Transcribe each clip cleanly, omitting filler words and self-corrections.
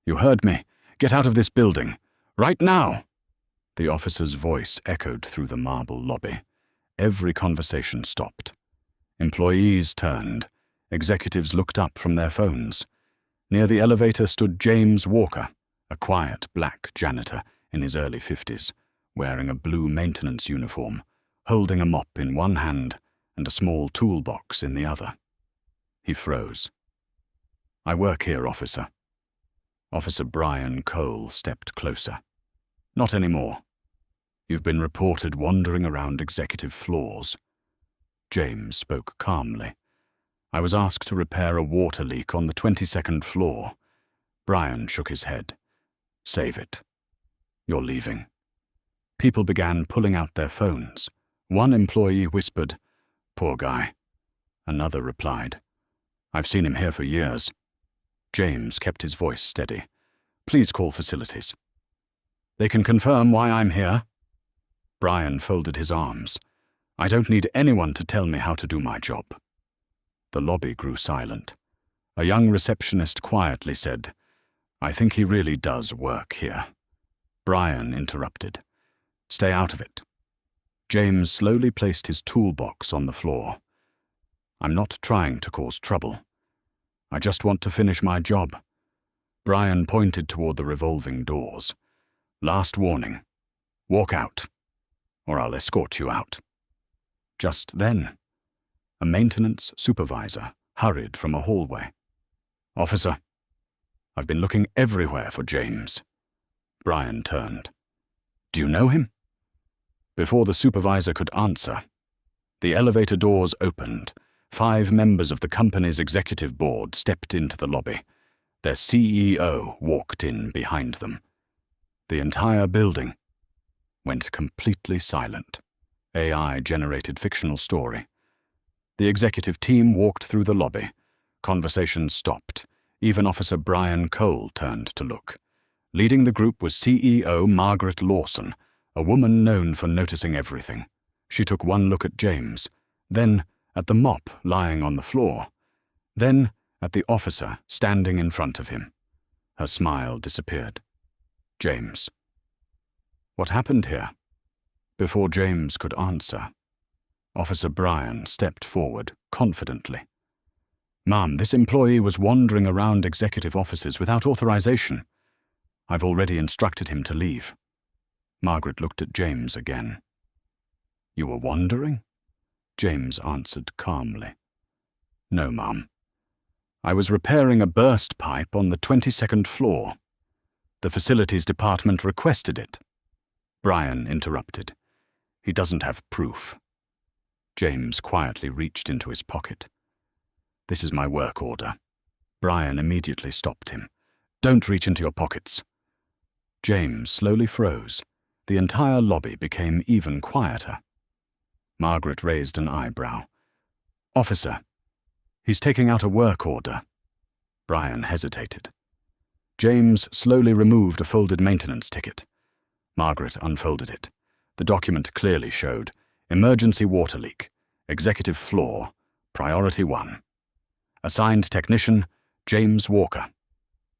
You heard me. Get out of this building. Right now! The officer's voice echoed through the marble lobby. Every conversation stopped. Employees turned. Executives looked up from their phones. Near the elevator stood James Walker, a quiet black janitor in his early 50s, wearing a blue maintenance uniform, holding a mop in one hand and a small toolbox in the other. He froze. "I work here, officer." Officer Brian Cole stepped closer. "Not anymore. You've been reported wandering around executive floors." James spoke calmly. "I was asked to repair a water leak on the 22nd floor." Brian shook his head. "Save it. You're leaving." People began pulling out their phones. One employee whispered, "Poor guy." Another replied, "I've seen him here for years." James kept his voice steady. "Please call facilities." "They can confirm why I'm here." Brian folded his arms. "I don't need anyone to tell me how to do my job." The lobby grew silent. A young receptionist quietly said, "I think he really does work here." Brian interrupted. "Stay out of it." James slowly placed his toolbox on the floor. "I'm not trying to cause trouble. I just want to finish my job." Brian pointed toward the revolving doors. "Last warning. Walk out, or I'll escort you out." Just then, a maintenance supervisor hurried from a hallway. "Officer, I've been looking everywhere for James." Brian turned. "Do you know him?" Before the supervisor could answer, the elevator doors opened. 5 members of the company's executive board stepped into the lobby. Their CEO walked in behind them. The entire building went completely silent. AI-generated fictional story. The executive team walked through the lobby. Conversation stopped. Even Officer Brian Cole turned to look. Leading the group was CEO Margaret Lawson, a woman known for noticing everything. She took one look at James, then at the mop lying on the floor, then at the officer standing in front of him. Her smile disappeared. "James. What happened here?" Before James could answer, Officer Brian stepped forward confidently. "Ma'am, this employee was wandering around executive offices without authorization. I've already instructed him to leave." Margaret looked at James again. "You were wandering?" James answered calmly. "No, ma'am. I was repairing a burst pipe on the 22nd floor. The facilities department requested it." Brian interrupted. "He doesn't have proof." James quietly reached into his pocket. "This is my work order." Brian immediately stopped him. "Don't reach into your pockets." James slowly froze. The entire lobby became even quieter. Margaret raised an eyebrow. "Officer, he's taking out a work order." Brian hesitated. James slowly removed a folded maintenance ticket. Margaret unfolded it. The document clearly showed emergency water leak, executive floor, priority 1. Assigned technician, James Walker.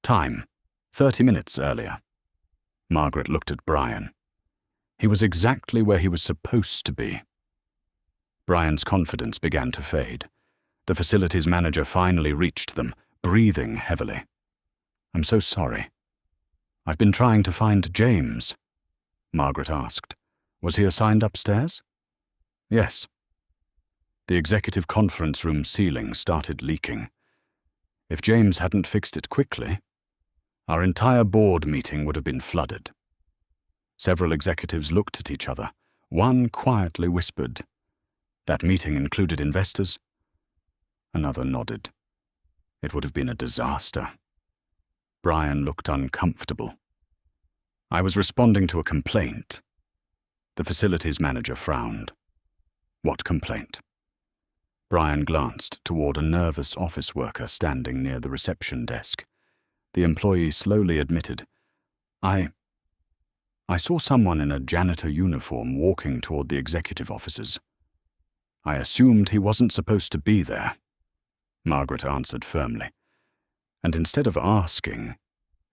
Time, 30 minutes earlier. Margaret looked at Brian. He was exactly where he was supposed to be. Brian's confidence began to fade. The facilities manager finally reached them, breathing heavily. "I'm so sorry. I've been trying to find James." Margaret asked. "Was he assigned upstairs?" "Yes." The executive conference room ceiling started leaking. If James hadn't fixed it quickly, our entire board meeting would have been flooded. Several executives looked at each other. One quietly whispered, "That meeting included investors?" Another nodded. It would have been a disaster. Brian looked uncomfortable. "I was responding to a complaint." The facilities manager frowned. "What complaint?" Brian glanced toward a nervous office worker standing near the reception desk. The employee slowly admitted, I saw someone in a janitor uniform walking toward the executive offices. I assumed he wasn't supposed to be there." Margaret answered firmly. And instead of asking,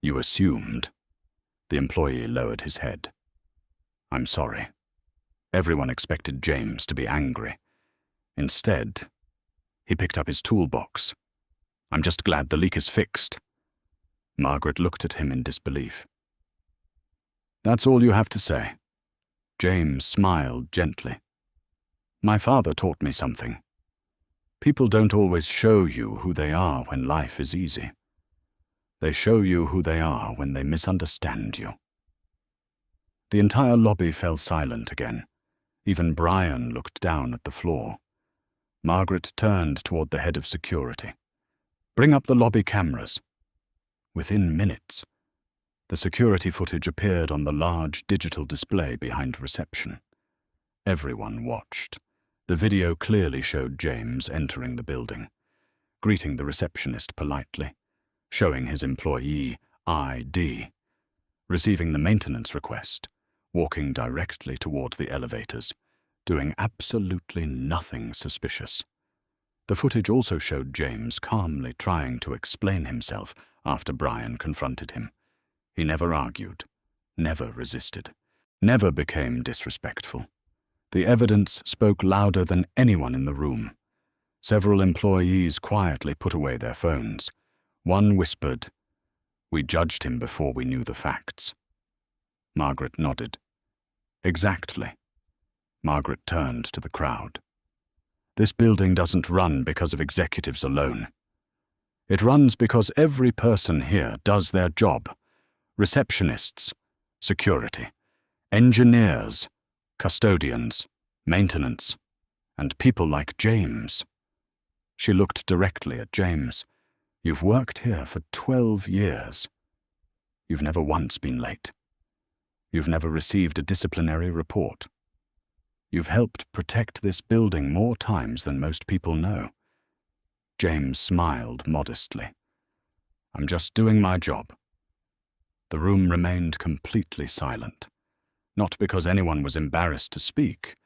You assumed. The employee lowered his head. I'm sorry. Everyone expected James to be angry. Instead, he picked up his toolbox. I'm just glad the leak is fixed. Margaret looked at him in disbelief. That's all you have to say. James smiled gently. My father taught me something. People don't always show you who they are when life is easy. They show you who they are when they misunderstand you. The entire lobby fell silent again. Even Brian looked down at the floor. Margaret turned toward the head of security. Bring up the lobby cameras. Within minutes, the security footage appeared on the large digital display behind reception. Everyone watched. The video clearly showed James entering the building, greeting the receptionist politely, showing his employee ID, receiving the maintenance request, walking directly toward the elevators, doing absolutely nothing suspicious. The footage also showed James calmly trying to explain himself after Brian confronted him. He never argued, never resisted, never became disrespectful. The evidence spoke louder than anyone in the room. Several employees quietly put away their phones. One whispered, "We judged him before we knew the facts." Margaret nodded. Exactly. Margaret turned to the crowd. This building doesn't run because of executives alone. It runs because every person here does their job. Receptionists, security, engineers, custodians, maintenance, and people like James. She looked directly at James. You've worked here for 12 years. You've never once been late. You've never received a disciplinary report. You've helped protect this building more times than most people know. James smiled modestly. I'm just doing my job. The room remained completely silent, not because anyone was embarrassed to speak,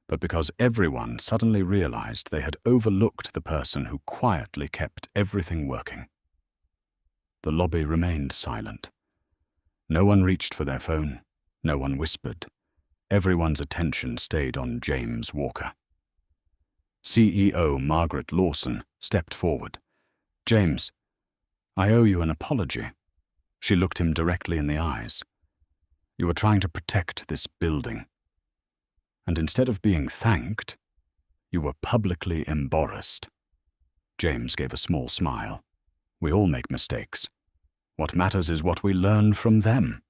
but because everyone suddenly realized they had overlooked the person who quietly kept everything working. The lobby remained silent. No one reached for their phone. No one whispered. Everyone's attention stayed on James Walker. CEO Margaret Lawson stepped forward. James, I owe you an apology. She looked him directly in the eyes. You were trying to protect this building. And instead of being thanked, you were publicly embarrassed. James gave a small smile. We all make mistakes. What matters is what we learn from them.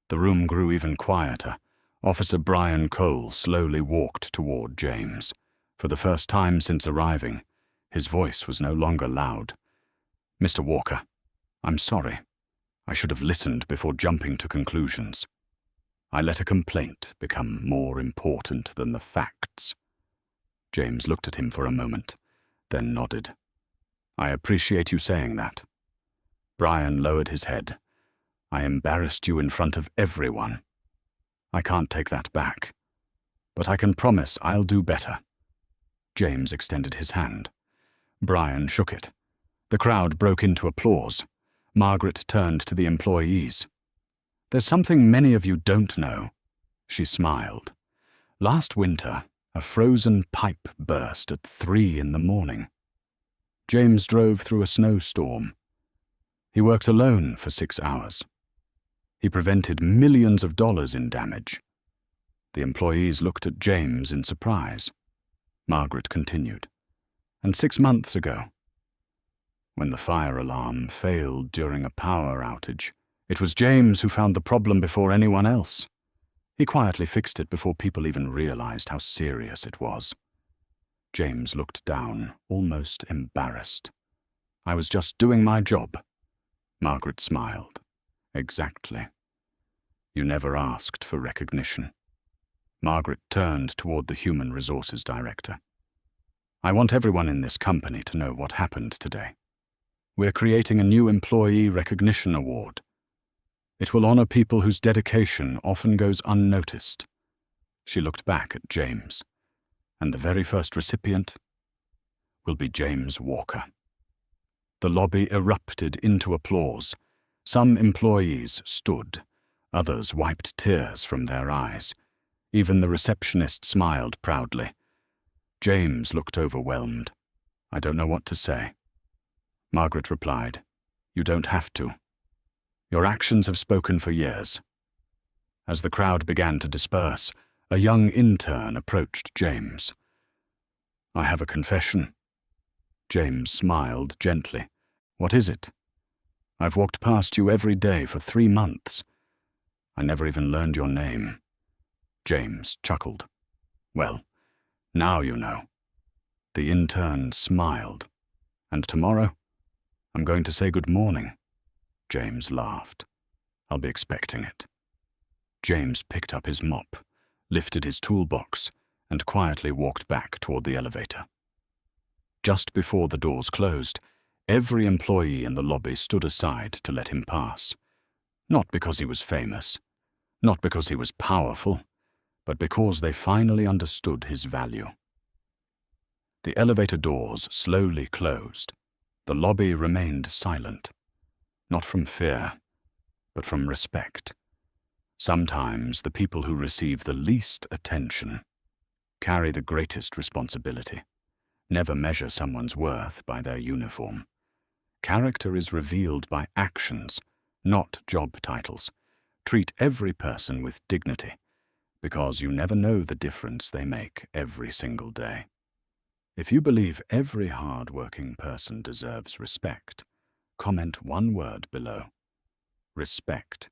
The room grew even quieter. Officer Brian Cole slowly walked toward James. For the first time since arriving, his voice was no longer loud. Mr. Walker, I'm sorry. I should have listened before jumping to conclusions. I let a complaint become more important than the facts. James looked at him for a moment, then nodded. I appreciate you saying that. Brian lowered his head. I embarrassed you in front of everyone. I can't take that back, but I can promise I'll do better. James extended his hand. Brian shook it. The crowd broke into applause. Margaret turned to the employees. There's something many of you don't know. She smiled. Last winter, a frozen pipe burst at 3 a.m. James drove through a snowstorm. He worked alone for 6 hours. He prevented millions of dollars in damage. The employees looked at James in surprise. Margaret continued. And 6 months ago, when the fire alarm failed during a power outage, it was James who found the problem before anyone else. He quietly fixed it before people even realized how serious it was. James looked down, almost embarrassed. I was just doing my job. Margaret smiled. Exactly. You never asked for recognition. Margaret turned toward the Human Resources Director. I want everyone in this company to know what happened today. We're creating a new Employee Recognition Award. It will honor people whose dedication often goes unnoticed. She looked back at James, and the very first recipient will be James Walker. The lobby erupted into applause. Some employees stood, others wiped tears from their eyes. Even the receptionist smiled proudly. James looked overwhelmed. "I don't know what to say." Margaret replied, "You don't have to. Your actions have spoken for years." As the crowd began to disperse, a young intern approached James. "I have a confession." James smiled gently. "What is it?" "I've walked past you every day for 3 months. I never even learned your name." James chuckled. "Well, now you know." The intern smiled. "And tomorrow, I'm going to say good morning." James laughed. "I'll be expecting it." James picked up his mop, lifted his toolbox, and quietly walked back toward the elevator. Just before the doors closed, every employee in the lobby stood aside to let him pass. Not because he was famous, not because he was powerful, but because they finally understood his value. The elevator doors slowly closed. The lobby remained silent, not from fear, but from respect. Sometimes the people who receive the least attention carry the greatest responsibility. Never measure someone's worth by their uniform. Character is revealed by actions, not job titles. Treat every person with dignity, because you never know the difference they make every single day. If you believe every hard-working person deserves respect, comment one word below. Respect.